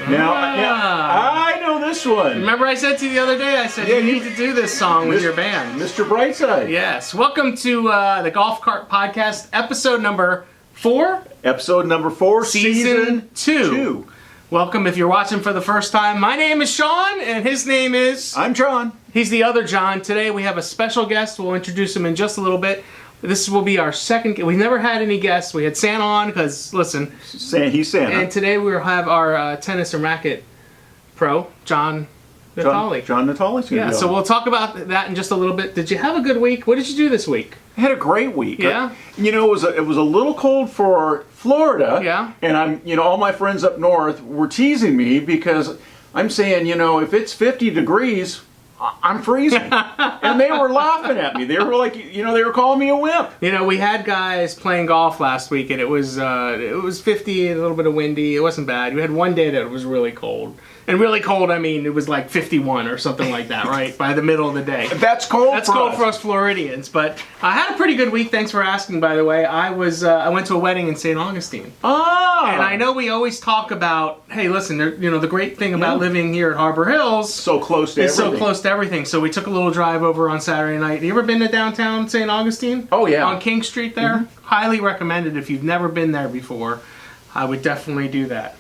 Now, I know this one. Remember I said to you the other day, I said, you need to do this song with your band. Mr. Brightside. Yes. Welcome to the Golf Cart Podcast, episode number 4. Episode number 4, Season 2. Welcome if you're watching for the first time. My name is Sean, and his name is... I'm John. He's the other John. Today we have a special guest. We'll introduce him in just a little bit. This will be our second... We've never had any guests. We had Santa on because, listen... He's Santa. And today we'll have our tennis and racket pro, John Natolly. John Natolly's going to be on. So we'll talk about that in just a little bit. Did you have a good week? What did you do this week? I had a great week. Yeah? You know, it was a little cold for Florida. Yeah. And all my friends up north were teasing me because I'm saying, if it's 50 degrees... I'm freezing. And they were laughing at me. They were like, they were calling me a wimp. We had guys playing golf last week, and it was 50, a little bit of windy. It wasn't bad. We had one day that it was really cold. And really cold, I mean, it was like 51 or something like that, right? By the middle of the day. That's cold. That's cold for us Floridians. But I had a pretty good week. Thanks for asking, by the way. I went to a wedding in St. Augustine. Oh. And I know we always talk about, hey, listen, the great thing about living here at Harbor Hills so close to everything. So close to everything. So we took a little drive over on Saturday night. You ever been to downtown St. Augustine? Oh, yeah. On King Street there? Mm-hmm. Highly recommended. If you've never been there before, I would definitely do that.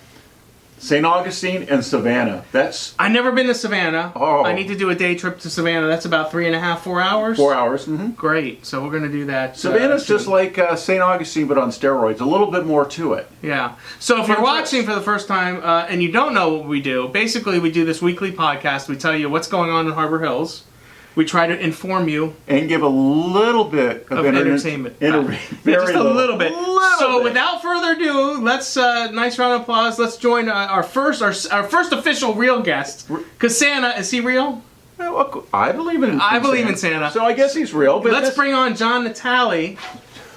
St. Augustine and Savannah. I've never been to Savannah. Oh. I need to do a day trip to Savannah. That's about 3.5, 4 hours. 4 hours. Mm-hmm. Great. So we're going to do that. Savannah's just like St. Augustine, but on steroids. A little bit more to it. Yeah. So if you're watching for the first time and you don't know what we do, basically we do this weekly podcast. We tell you what's going on in Harbor Hills. We try to inform you. And give a little bit of entertainment. Just a little bit. So without further ado, let's, nice round of applause. Let's join our first official real guest. Because Santa, is he real? I believe in I believe in Santa. So I guess he's real. But let's bring on John Natolly.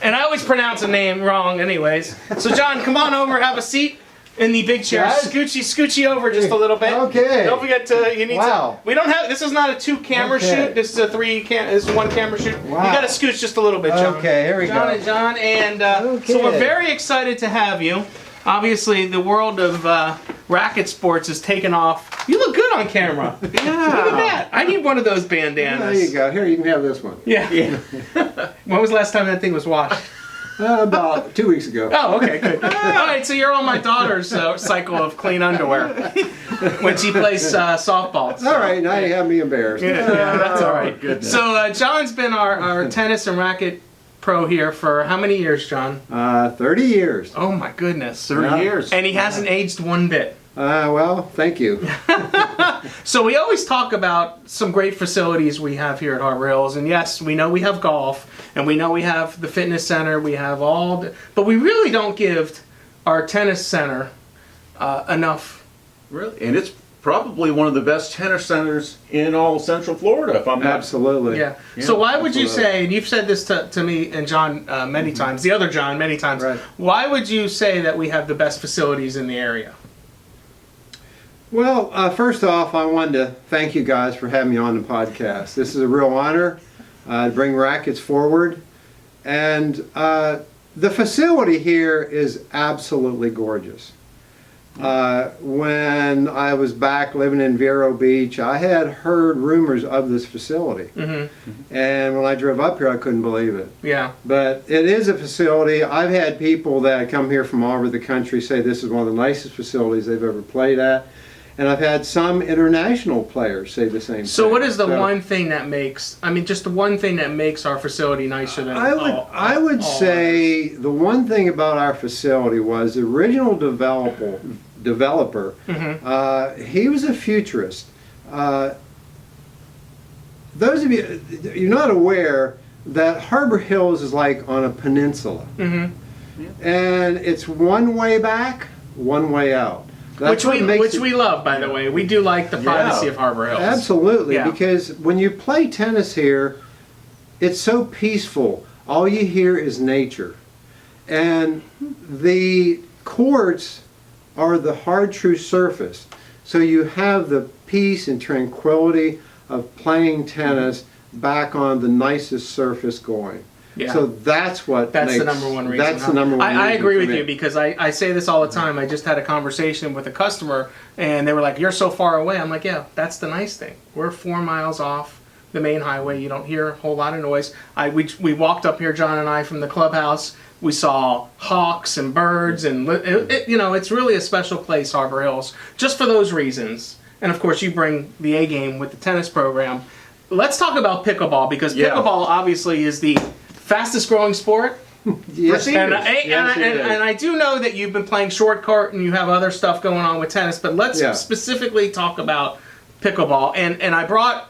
And I always pronounce a name wrong anyways. So John, come on over, have a seat. In the big chair. Guys? Scoochie over just a little bit. Okay. Don't forget to, we don't have, this is not a 2-camera shoot. This is a this is 1-camera shoot. Wow. You gotta scooch just a little bit, John. Okay, here we go. John, and so we're very excited to have you. Obviously, the world of racket sports has taken off. You look good on camera. Yeah. Look at that. I need one of those bandanas. There you go. Here, you can have this one. Yeah. When was the last time that thing was washed? About 2 weeks ago. Oh, okay, good. All right, so you're on my daughter's cycle of clean underwear when she plays softball. So. All right, now you have me embarrassed. Yeah, that's all right. Goodness. So John's been our tennis and racket pro here for how many years, John? 30 years. Oh my goodness, 30 years. And he hasn't aged one bit. Well, thank you. So we always talk about some great facilities we have here at Harbor Hills, and yes, we know we have golf, and we know we have the fitness center, we have but we really don't give our tennis center enough. Really? And it's probably one of the best tennis centers in all Central Florida, if I'm not... Absolutely. Yeah. So why would you say, and you've said this to me and John many times, the other John many times, right. Why would you say that we have the best facilities in the area? Well, first off, I wanted to thank you guys for having me on the podcast. This is a real honor to bring rackets forward. And the facility here is absolutely gorgeous. When I was back living in Vero Beach, I had heard rumors of this facility. Mm-hmm. And when I drove up here, I couldn't believe it. Yeah. But it is a facility. I've had people that come here from all over the country say this is one of the nicest facilities they've ever played at. And I've had some international players say the same thing. So what is the one thing that makes, just the one thing that makes our facility nicer than I would say the one thing about our facility was the original developer, mm-hmm. He was a futurist. Those of you, you're not aware that Harbor Hills is like on a peninsula. Mm-hmm. Yeah. And it's one way back, one way out. Which we love, by the way. We do like the privacy of Harbor Hills. Absolutely, because when you play tennis here, it's so peaceful. All you hear is nature. And the courts are the hard, true surface. So you have the peace and tranquility of playing tennis back on the nicest surface going. Yeah. So that's what That's makes, the number one reason. That's the number one reason. I agree for with me. you because I say this all the time. I just had a conversation with a customer and they were like, "You're so far away." I'm like, "Yeah, that's the nice thing. We're 4 miles off the main highway. You don't hear a whole lot of noise." We walked up here, John and I, from the clubhouse. We saw hawks and birds, and it's really a special place, Harbor Hills, just for those reasons. And of course, you bring the A game with the tennis program. Let's talk about pickleball because pickleball obviously is the fastest growing sport. Yes, And it is. I do know that you've been playing short court and you have other stuff going on with tennis, but let's specifically talk about pickleball. And I brought,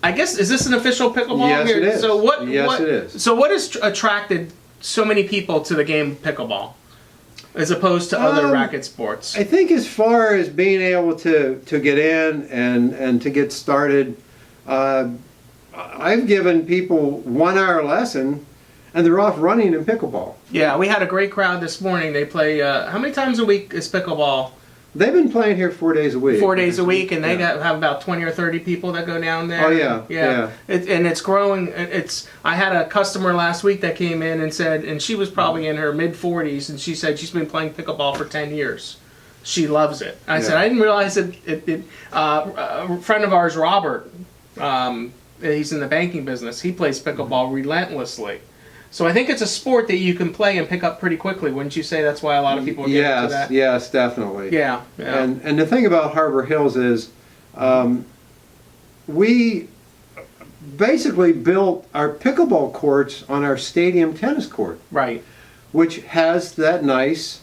I guess, is this an official pickleball? Yes, it is. So what? Yes, it is. So what has attracted so many people to the game pickleball, as opposed to other racket sports? I think as far as being able to get in and to get started, I've given people 1 hour lesson and they're off running in pickleball. Yeah, we had a great crowd this morning. They play, how many times a week is pickleball? They've been playing here 4 days a week. 4 days a week, and they have about 20 or 30 people that go down there. Oh, yeah. And it's growing. I had a customer last week that came in and said, and she was probably in her mid-40s, and she said she's been playing pickleball for 10 years. She loves it. I said, I didn't realize that a friend of ours, Robert, he's in the banking business. He plays pickleball relentlessly. So I think it's a sport that you can play and pick up pretty quickly. Wouldn't you say that's why a lot of people get into that? Yes, definitely. Yeah. And the thing about Harbor Hills is we basically built our pickleball courts on our stadium tennis court. Right. Which has that nice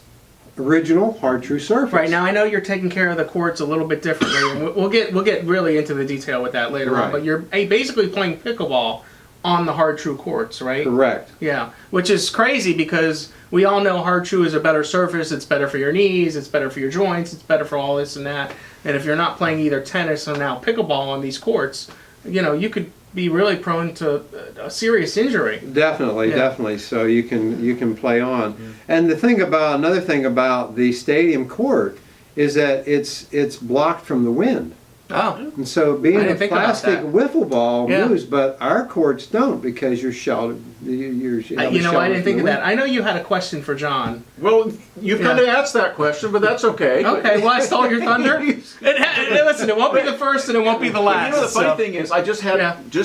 original hard true surface. Right. Now I know you're taking care of the courts a little bit differently, and we'll get really into the detail with that later on. But you're basically playing pickleball on the hard true courts, right? Correct. Yeah, which is crazy because we all know hard true is a better surface. It's better for your knees. It's better for your joints. It's better for all this and that. And if you're not playing either tennis or now pickleball on these courts, you could be really prone to a serious injury. Definitely. So you can play on. And another thing about the stadium court is that it's blocked from the wind. Oh. And so being a plastic wiffle ball moves, but our courts don't because you're sheltered. I didn't think of that. I know you had a question for John. Well, you've kind of asked that question, but that's okay. Okay, well, I stole your thunder. Listen, it won't be the first and it won't be the last. The funny thing is, I just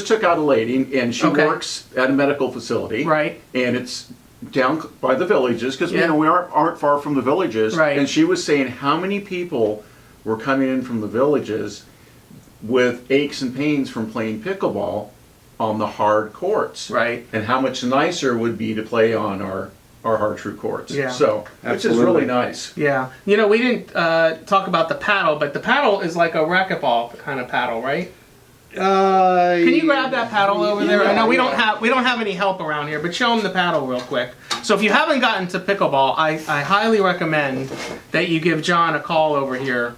took out a lady, and she works at a medical facility. Right. And it's down by the villages, because we aren't far from the villages. Right. And she was saying how many people were coming in from the villages with aches and pains from playing pickleball on the hard courts. Right. And how much nicer it would be to play on our hard true courts. Yeah. So, which is really nice. Yeah. We didn't talk about the paddle, but the paddle is like a racquetball kind of paddle, right? Can you grab that paddle over there? I know we don't have any help around here, but show them the paddle real quick. So if you haven't gotten to pickleball, I highly recommend that you give John a call over here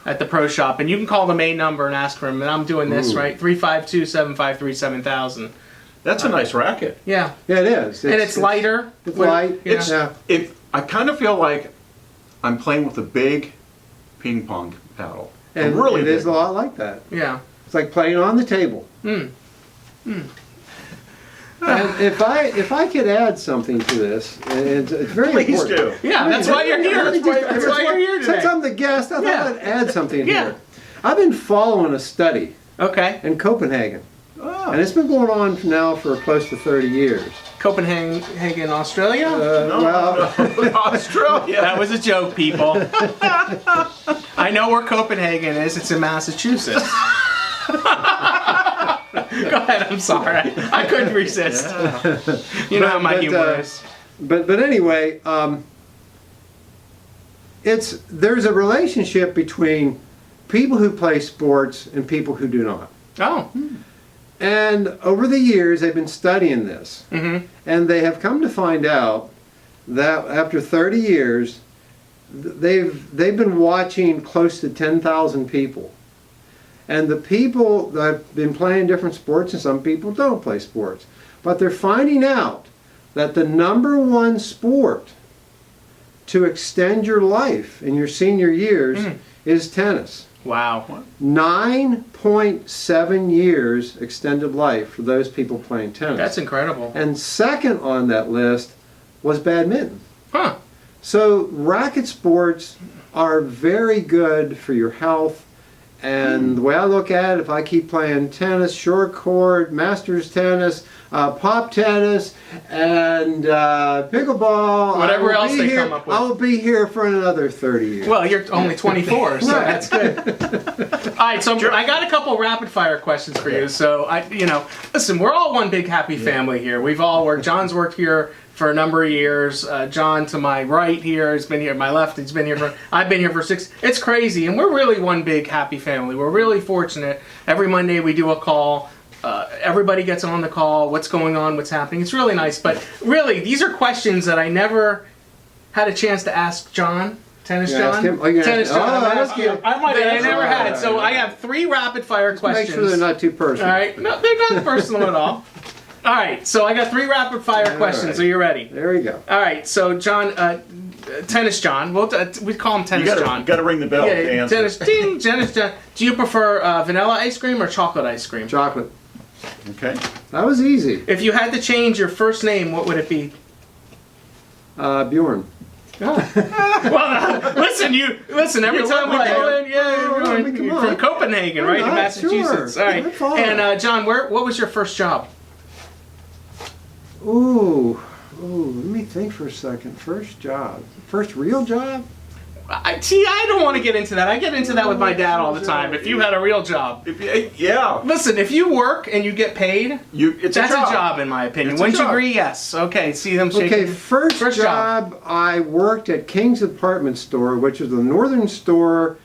at the pro shop, and you can call the main number and ask for him. And I'm doing this right, 352-753-7000. That's a nice racket. Yeah. Yeah, it is. It's lighter. It's light. I kind of feel like I'm playing with a big ping pong paddle. And really it is a lot like that. Yeah. It's like playing on the table. And if I could add something to this, and it's very Please important. do. Yeah, that's why you're here. That's why you're here today. Since I'm the guest, I thought I'd add something Yeah. here. I've been following a study Okay. in Copenhagen, Oh. and it's been going on now for close to 30 years. Copenhagen, Australia? Australia. That was a joke, people. I know where Copenhagen is. It's in Massachusetts. Go ahead. I'm sorry. I couldn't resist. You know how my humor is. But anyway, there's a relationship between people who play sports and people who do not. Oh. And over the years, they've been studying this, and they have come to find out that after 30 years, they've been watching close to 10,000 people. And the people that have been playing different sports, and some people don't play sports, but they're finding out that the #1 sport to extend your life in your senior years is tennis. Wow. 9.7 years extended life for those people playing tennis. That's incredible. And second on that list was badminton. Huh. So racket sports are very good for your health. And the way I look at it, if I keep playing tennis, short court, masters tennis, pop tennis, and pickleball, Whatever else they come up with. I will be here for another 30 years. Well, you're only 24, so that's good. All right, so I got a couple rapid fire questions for you. So listen, we're all one big happy family here. We've all worked. John's worked here for a number of years. John to my right here has been here. My left, he's been here for. I've been here for 6. It's crazy, and we're really one big happy family. We're really fortunate. Every Monday we do a call. Everybody gets on the call. What's going on? What's happening? It's really nice. But really, these are questions that I never had a chance to ask John. Tennis John? Ask him? Oh, you Tennis ask him. John. Oh, I'm ask asking him. him. I never had. So All right. I have 3 rapid fire questions. Make sure they're not too personal. All right. No, they're not personal at all. All right. So I got 3 rapid fire questions. right. Are you ready? There you go. All right. So John, Tennis John. We call him Tennis John. You got to ring the bell to Yeah, answer. Tennis John. Do you prefer vanilla ice cream or chocolate ice cream? Chocolate. Okay. That was easy. If you had to change your first name, what would it be? Bjorn. Well, listen. Every time we go in, come on. from Copenhagen, right, in Right, Massachusetts. sure. All right. That's fine. And John, what was your first job? Ooh, let me think for a second. First job. First real job? I don't want to get into that. I get into that with my dad all the time. If you had a real job. Yeah. Listen, if you work and you get paid, It's that's a job. a job in my opinion. It's a Wouldn't you job. agree? Yes. Okay, see them shaking. Okay, first job, I worked at King's Department Store, which is a northern store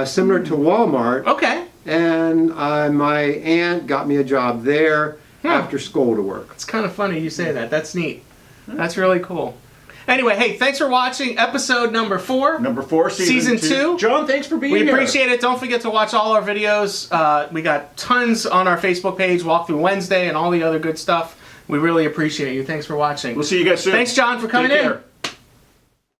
similar to Walmart. Okay. And my aunt got me a job there after school to work. It's kind of funny you say that. That's neat. That's really cool. Anyway, hey, thanks for watching episode number 4. Number 4, Season 2. John, thanks for being We here. appreciate it. Don't forget to watch all our videos. We got tons on our Facebook page, Walkthrough Wednesday, and all the other good stuff. We really appreciate you. Thanks for watching. We'll see you guys soon. Thanks, John, for coming Take in. care.